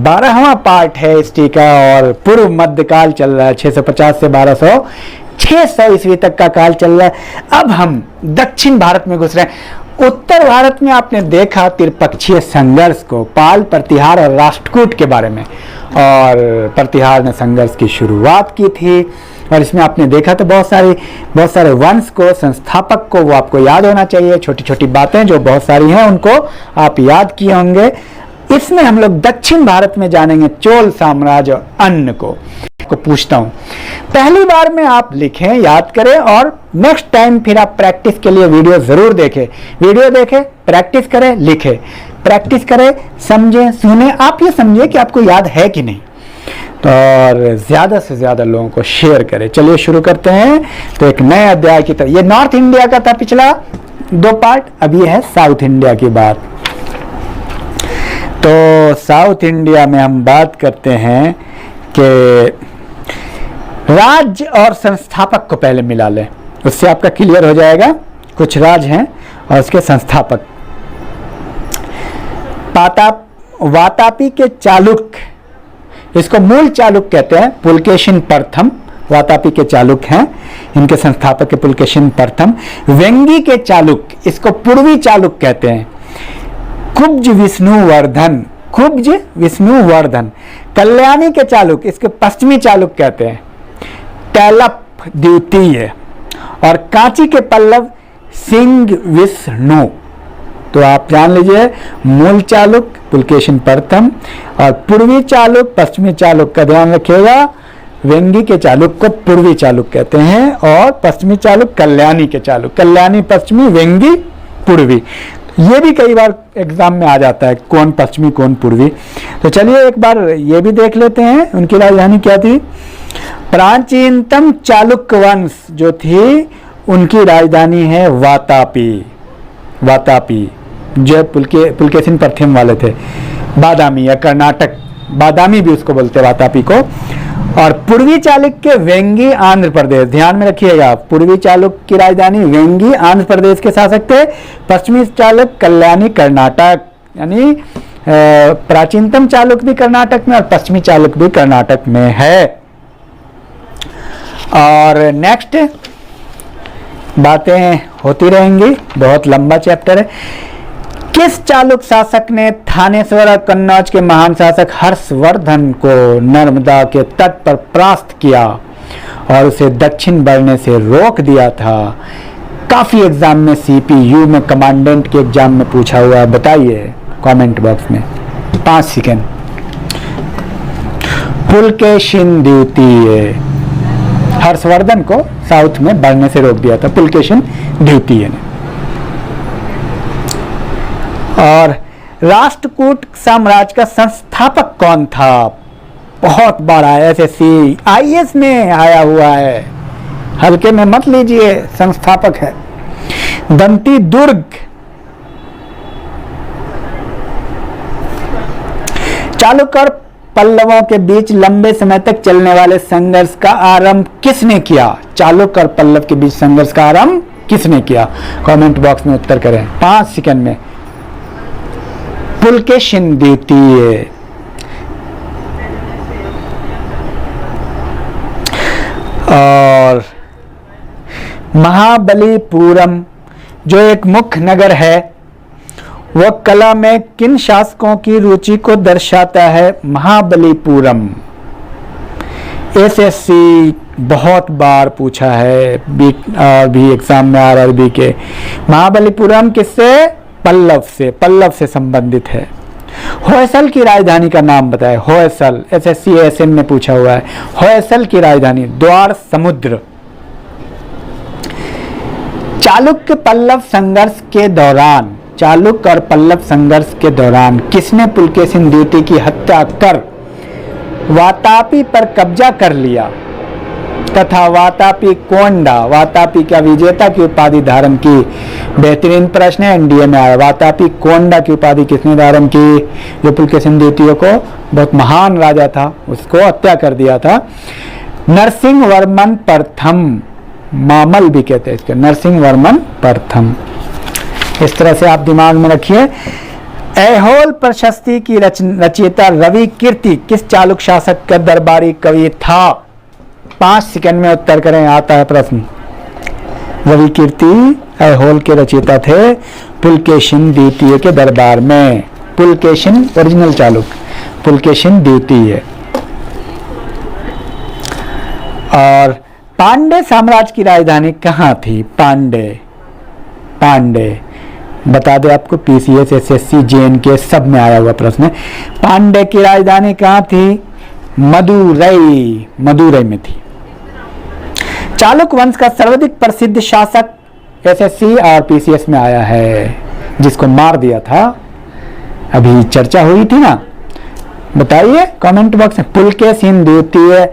12वां part है history का और पूर्व मध्यकाल चल रहा है 650 से 600 ईस्वी तक का काल चल रहा है। अब हम दक्षिण भारत में घुस रहे हैं। उत्तर भारत में आपने देखा त्रिपक्षीय संघर्ष को, पाल, प्रतिहार और राष्ट्रकूट के बारे में, और प्रतिहार ने संघर्ष की शुरुआत की थी और इसमें आपने देखा तो बहुत सारे वंश को, संस्थापक को, वो आपको याद होना चाहिए। छोटी छोटी बातें जो बहुत सारी हैं उनको आप याद किए होंगे। इसमें हम लोग दक्षिण भारत में जानेंगे चोल साम्राज्य और अन्य को पूछता हूं पहली बार में आप लिखें, याद करें और नेक्स्ट टाइम फिर आप प्रैक्टिस के लिए वीडियो जरूर देखें। वीडियो देखें, प्रैक्टिस करें, लिखें, प्रैक्टिस करें, समझें, सुने। आप ये समझिए कि आपको याद है कि नहीं, तो और ज्यादा से ज्यादा लोगों को शेयर करें। चलिए शुरू करते हैं। तो एक नए अध्याय की तरह, ये नॉर्थ इंडिया का था पिछला 2 पार्ट, अब ये है साउथ इंडिया की बात। तो साउथ इंडिया में हम बात करते हैं कि राज्य और संस्थापक को पहले मिला लें, उससे आपका क्लियर हो जाएगा। कुछ राज्य हैं और उसके संस्थापक। वातापी के चालुक्य, इसको मूल चालुक्य कहते हैं, पुलकेशिन प्रथम वातापी के चालुक्य हैं, इनके संस्थापक के पुलकेशिन प्रथम। वेंगी के चालुक्य, इसको पूर्वी चालुक्य कहते हैं, कुब्ज विष्णुवर्धन। कल्याणी के चालुक्य, इसके पश्चिमी चालुक्य कहते हैं, तैलप द्वितीय। और कांची के पल्लव सिंह विष्णु। तो आप जान लीजिए, मूल चालुक्य पुलकेशिन प्रथम और पूर्वी चालुक्य पश्चिमी चालुक्य का ध्यान रखिएगा। वेंगी के चालुक्य को पूर्वी चालुक्य कहते हैं और पश्चिमी चालुक्य कल्याणी के चालुक्य, कल्याणी पश्चिमी, वेंगी पूर्वी। ये भी कई बार एग्जाम में आ जाता है, कौन पश्चिमी कौन पूर्वी। तो चलिए एक बार ये भी देख लेते हैं, उनकी राजधानी क्या थी। प्राचीनतम चालुक्य वंश जो थी उनकी राजधानी है वातापी, जो पुलकेशिन प्रथम वाले थे। बादामी या कर्नाटक, बादामी भी उसको बोलते हैं वातापी को। और पूर्वी चालुक्य वेंगी आंध्र प्रदेश, ध्यान में रखिएगा, पूर्वी चालुक्य की राजधानी वेंगी आंध्र प्रदेश के शासक थे। पश्चिमी चालुक्य कल्याणी कर्नाटक, यानी प्राचीनतम चालुक्य भी कर्नाटक में और पश्चिमी चालुक्य भी कर्नाटक में है। और नेक्स्ट बातें होती रहेंगी, बहुत लंबा चैप्टर है। किस चालुक्य शासक ने थानेश्वर और कन्नौज के महान शासक हर्षवर्धन को नर्मदा के तट पर परास्त किया और उसे दक्षिण बढ़ने से रोक दिया था? काफी एग्जाम में, CPU में, कमांडेंट के एग्जाम में पूछा हुआ है, बताइए कमेंट बॉक्स में। 5 सेकेंड। पुलकेशिन द्वितीय, हर्षवर्धन को साउथ में बढ़ने से रोक दिया था पुलकेशिन द्वितीय ने। और राष्ट्रकूट साम्राज्य का संस्थापक कौन था? बहुत बार आया, SSC IAS में आया हुआ है, हल्के में मत लीजिए, संस्थापक है दंती दुर्ग। चालुक्य और पल्लवों के बीच लंबे समय तक चलने वाले संघर्ष का आरंभ किसने किया? चालुक्य और पल्लव के बीच संघर्ष का आरंभ किसने किया? कमेंट बॉक्स में उत्तर करें 5 सेकंड में। पुलकेशिन द्वितीय। और महाबलीपुरम जो एक मुख्य नगर है, वह कला में किन शासकों की रुचि को दर्शाता है? महाबलीपुरम। SSC बहुत बार पूछा है, भी एग्जाम में RRB के। महाबलीपुरम किससे? पल्लव से संबंधित है। होयसल की राजधानी का नाम बताए। होयसल, SSC ASN में पूछा हुआ है। होयसल की राजधानी द्वार समुद्र। चालुक्य पल्लव संघर्ष के दौरान, चालुक्य और पल्लव संघर्ष के दौरान किसने पुलकेशिन द्वितीय की हत्या कर वातापी पर कब्जा कर लिया तथा वातापी कोंडा, वातापी का विजेता की उपाधि धारण की? बेहतरीन प्रश्न है, NDA में आया। वातापी कोंडा की उपाधि किसने धारण की? जो पुलकेशिन द्वितीय को, बहुत महान राजा था, उसको हत्या कर दिया था। नरसिंह वर्मन प्रथम, मामल भी कहते हैं इसके, नरसिंह वर्मन प्रथम। इस तरह से आप दिमाग में रखिए। ऐहोल प्रशस्ति की रचयिता रवि कीर्ति किस चालुक शासक का दरबारी कवि था? 5 सेकंड में उत्तर करें, आता है प्रश्न। रवि कीर्ति ऐहोल के रचयिता थे पुलकेशिन द्वितीय के दरबार में। पुलकेशिन ओरिजिनल चालुक, पुलकेशिन द्वितीय। और पांड्य साम्राज्य की राजधानी कहाँ थी? पांड्य बता दे आपको, पीसीएस, एसएससी, जेएनके सब में आया हुआ प्रश्न है। पांड्य की राजधानी कहाँ थी? मदुरई में थी। चालुक वंश का सर्वाधिक प्रसिद्ध शासक एसएससी और पीसीएस में आया है, जिसको मार दिया था, अभी चर्चा हुई थी ना, बताइए कमेंट बॉक्स में। पुलकेशिन द्वितीय।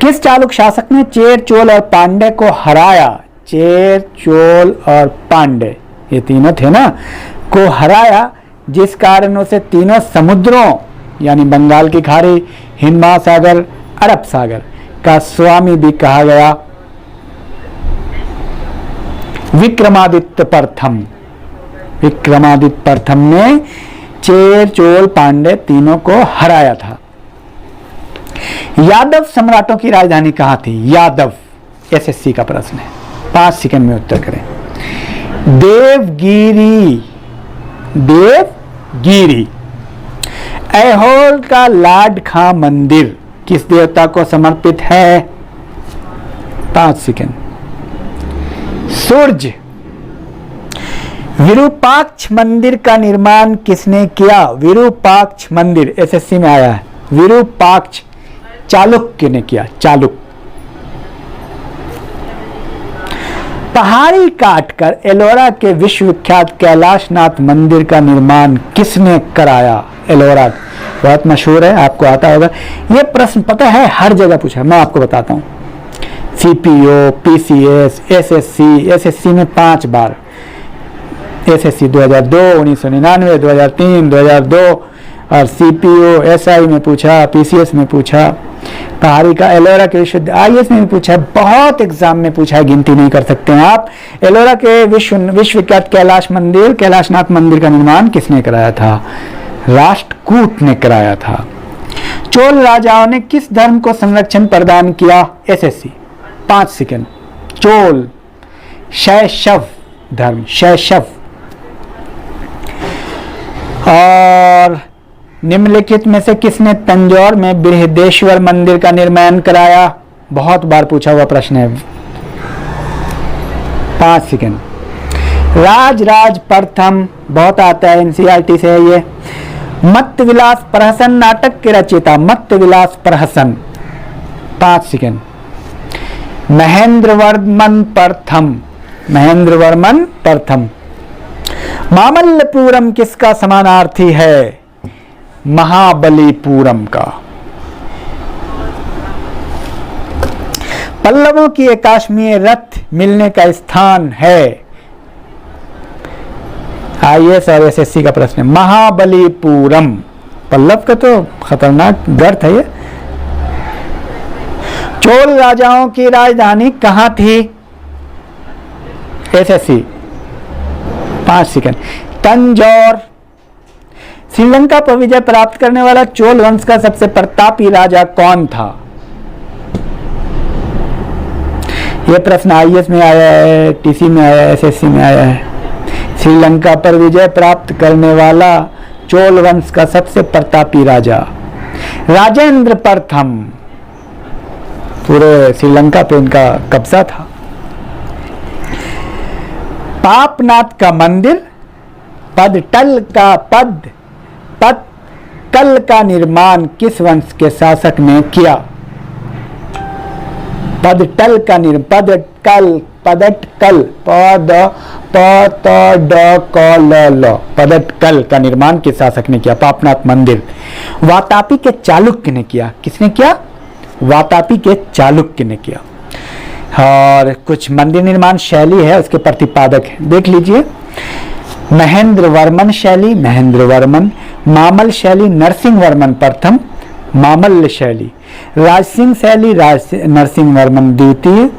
किस चालुक शासक ने चेर, चोल और पांड्य को हराया? चेर, चोल और पांड्य, ये तीनों थे ना, को हराया, जिस कारण उसे तीनों समुद्रों यानी बंगाल की खाड़ी, हिंद महासागर, अरब सागर का स्वामी भी कहा गया? विक्रमादित्य प्रथम ने चेर, चोल, पांड्य तीनों को हराया था। यादव सम्राटों की राजधानी कहां थी? यादव, एसएससी का प्रश्न है, 5 सेकंड में उत्तर करें। देवगिरी। ऐहोल का लाड खां मंदिर किस देवता को समर्पित है? 5 सेकंड। सूर्य। विरूपाक्ष मंदिर का निर्माण किसने किया? विरूपाक्ष मंदिर एसएससी में आया है। विरूपाक्ष चालुक्य ने किया, चालुक्य। पहाड़ी काटकर एलोरा के विश्वविख्यात कैलाशनाथ मंदिर का निर्माण किसने कराया? एलोरा बहुत मशहूर है, आपको आता होगा। यह प्रश्न पता है हर जगह पूछा, मैं आपको बताता हूं। सीपीओ, पीसीएस, एसएससी में 5 बार। एसएससी 2002, 1999, 2003, 2002 और सीपीओ, एसआई में पूछा, पीसीएस में पूछा, पहाड़ी का एलोरा के विश्वविद्यालय, आईएएस में भी पूछा है, बहुत एग्जाम में पूछा है, गिनती नहीं कर सकते हैं आप। एलोरा के विश्वविख्यात कैलाशनाथ मंदिर का निर्माण किसने कराया था? राष्ट्रकूट ने कराया था। चोल राजाओं ने किस धर्म को संरक्षण प्रदान किया? SSC, 5 second. चोल शैशव धर्म, शैशव। और निम्नलिखित में से किसने तंजौर में बृहदेश्वर मंदिर का निर्माण कराया? बहुत बार पूछा हुआ प्रश्न है, 5 सेकंड। राज प्रथम, बहुत आता है, एनसीईआरटी से है ये। मत्तविलास प्रहसन नाटक के रचयिता? मत्तविलास प्रहसन, 5 सेकंड। महेंद्रवर्मन प्रथम। मामल्लपुरम किसका समानार्थी है? महाबलीपुरम का। पल्लवों की एकाश्मीय रथ मिलने का स्थान है? आईएएस और एसएससी का प्रश्न है, महाबलीपुरम। पल्लव का तो खतरनाक गर्त है ये। चोल राजाओं की राजधानी कहां थी? SSC, 5 second. तंजौर। श्रीलंका पर विजय प्राप्त करने वाला चोल वंश का सबसे प्रतापी राजा कौन था? यह प्रश्न आईएएस में आया है, टीसी में आया है, एसएससी में आया है। श्रीलंका पर विजय प्राप्त करने वाला चोल वंश का सबसे प्रतापी राजा राजेंद्र प्रथम। पूरे श्रीलंका पे इनका कब्जा था। पापनाथ का मंदिर पदटल का निर्माण किस वंश के शासक ने किया? पदटल का निर्माण किस शासक ने किया? पापनाथ मंदिर। वातापी के चालुक्य ने किया। किसने किया? वातापी के चालुक्य ने किया। और कुछ मंदिर निर्माण शैली है, उसके प्रतिपादक है, देख लीजिए। महेंद्रवर्मन शैली, महेंद्रवर्मन। मामल शैली, नरसिंहवर्मन प्रथम, मामल्य शैली। राजसिंह शैली, नरसिंहवर्मन द्वितीय।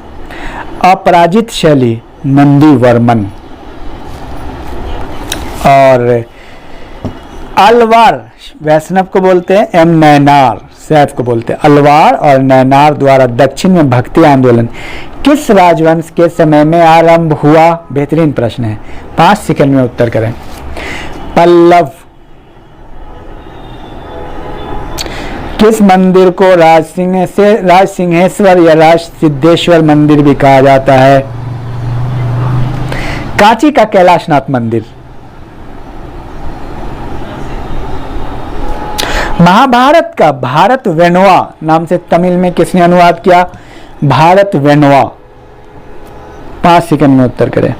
अपराजित शैली, नंदीवर्मन। और अलवार वैष्णव को बोलते हैं, एम नैनार सैफ को बोलते हैं। अलवार और नैनार द्वारा दक्षिण में भक्ति आंदोलन किस राजवंश के समय में आरंभ हुआ? बेहतरीन प्रश्न है, 5 सेकंड में उत्तर करें। पल्लव। किस मंदिर को राजसिंहेश्वर या राज सिद्धेश्वर मंदिर भी कहा जाता है? कांची का कैलाशनाथ मंदिर। महाभारत का भारत वेणुआ नाम से तमिल में किसने अनुवाद किया? भारत वेणुआ। 5 सेकंड में उत्तर करें।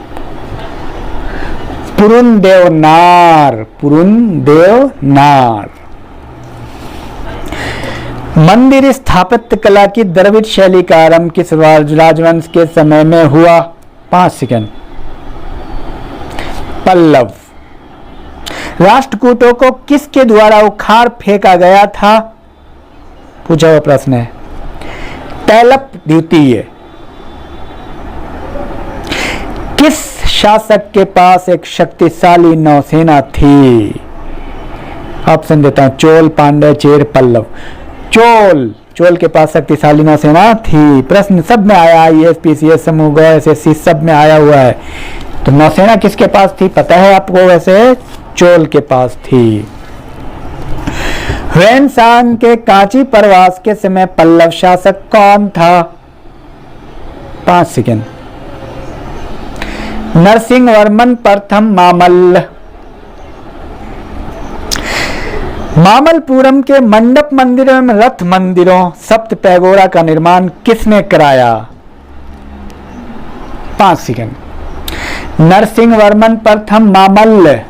पुरुनदेवनार। पुरुनदेवनार। मंदिर स्थापत्य कला की द्रविड़ शैली का आरंभ किस राजवंश के समय में हुआ? 5 सेकंड। पल्लव। राष्ट्रकूटों को किसके द्वारा उखाड़ फेंका गया था? पूछा हुआ प्रश्न है। तैलप द्वितीय। किस शासक के पास एक शक्तिशाली नौसेना थी? ऑप्शन देता हूं, चोल, पांड्य, चेर, पल्लव। चोल के पास शक्तिशाली नौसेना थी। प्रश्न सब में आया, आईएएस, पीसीएस, समूह, एसएससी सब में आया हुआ है। तो नौसेना किसके पास थी पता है आपको? वैसे चोल के पास थी। ह्वेनसांग के कांची प्रवास के समय पल्लव शासक कौन था? 5 सेकंड। नरसिंहवर्मन प्रथम मामल्ल। मामल्लपुरम के मंडप मंदिरों एवं रथ मंदिरों सप्त पैगोड़ा का निर्माण किसने कराया? 5 सेकंड। नरसिंहवर्मन प्रथम मामल्ल।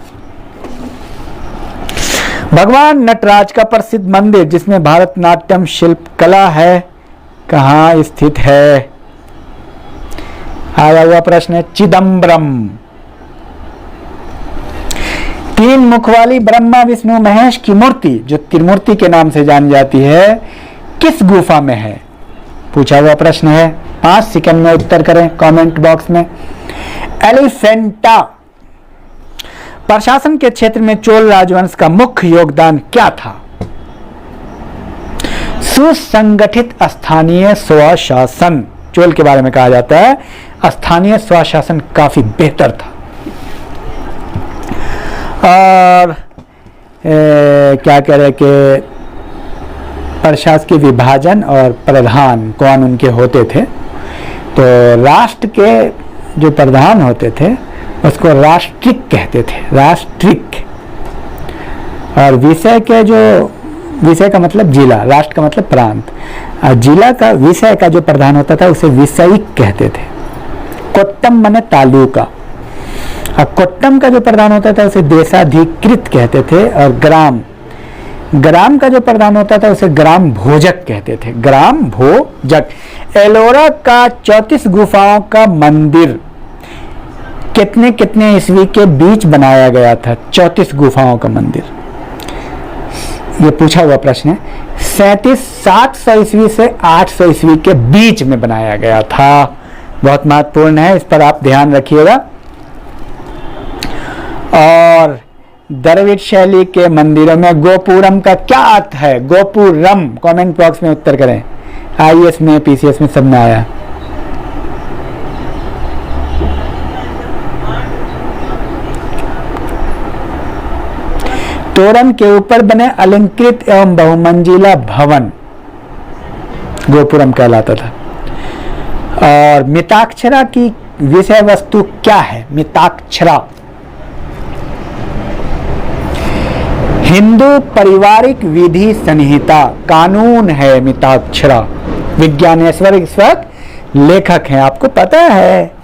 भगवान नटराज का प्रसिद्ध मंदिर जिसमें भारतनाट्यम शिल्प कला है कहाँ स्थित है? आया हुआ प्रश्न है। चिदम्बरम। 3 मुख वाली ब्रह्मा विष्णु महेश की मूर्ति जो त्रिमूर्ति के नाम से जानी जाती है किस गुफा में है? पूछा हुआ प्रश्न है। 5 सेकंड में उत्तर करें कमेंट बॉक्स में। एलिफेंटा। प्रशासन के क्षेत्र में चोल राजवंश का मुख्य योगदान क्या था? सुसंगठित स्थानीय स्वशासन। चोल के बारे में कहा जाता है स्थानीय स्वशासन काफी बेहतर था। और क्या कह रहे कि प्रशासकीय विभाजन और प्रधान कौन उनके होते थे? तो राष्ट्र के जो प्रधान होते थे उसको राष्ट्रिक कहते थे, राष्ट्रिक। और विषय का मतलब जिला, राष्ट्र का मतलब प्रांत, और जिला का विषय का जो प्रधान होता था उसे विषयिक कहते थे। कोट्टम माने तालुका, और कोट्टम का जो प्रधान होता था उसे देशाधिकृत कहते थे। और ग्राम का जो प्रधान होता था उसे ग्राम भोजक कहते थे, ग्राम भोजक। एलोरा का 34 गुफाओं का मंदिर कितने ईस्वी के बीच बनाया गया था? 34 गुफाओं का मंदिर, ये पूछा हुआ प्रश्न है। 700 ईस्वी से 800 ईस्वी के बीच में बनाया गया था। बहुत महत्वपूर्ण है, इस पर आप ध्यान रखिएगा। और द्रविड़ शैली के मंदिरों में गोपुरम का क्या अर्थ है? गोपुरम कमेंट बॉक्स में उत्तर करें। आईएएस में, पीसीएस में सब में आया। तोरण के ऊपर बने अलंकृत एवं बहुमंजिला भवन गोपुरम कहलाता था। और मिताक्षरा की विषय वस्तु क्या है? मिताक्षरा हिंदू पारिवारिक विधि संहिता कानून है। मिताक्षरा विज्ञानेश्वर इस वक्त लेखक हैं, आपको पता है।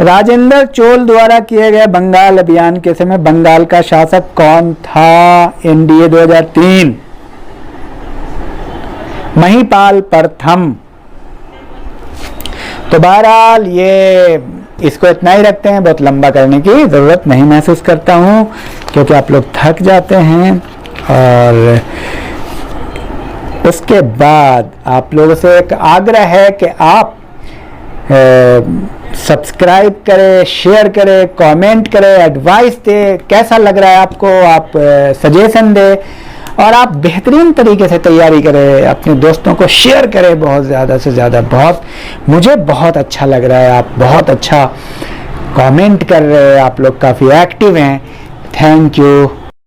राजेंद्र चोल द्वारा किए गए बंगाल अभियान के समय बंगाल का शासक कौन था? एनडीए 2003 महिपाल प्रथम। तो बहरहाल ये इसको इतना ही रखते हैं, बहुत लंबा करने की जरूरत नहीं महसूस करता हूं क्योंकि आप लोग थक जाते हैं। और उसके बाद आप लोगों से एक आग्रह है कि आप सब्सक्राइब करें, शेयर करें, कमेंट करें, एडवाइस दें, कैसा लग रहा है आपको, आप सजेशन दें और आप बेहतरीन तरीके से तैयारी करें, अपने दोस्तों को शेयर करें बहुत ज़्यादा से ज़्यादा। बहुत मुझे बहुत अच्छा लग रहा है, आप बहुत अच्छा कमेंट कर रहे हैं, आप लोग काफ़ी एक्टिव हैं। Thank you.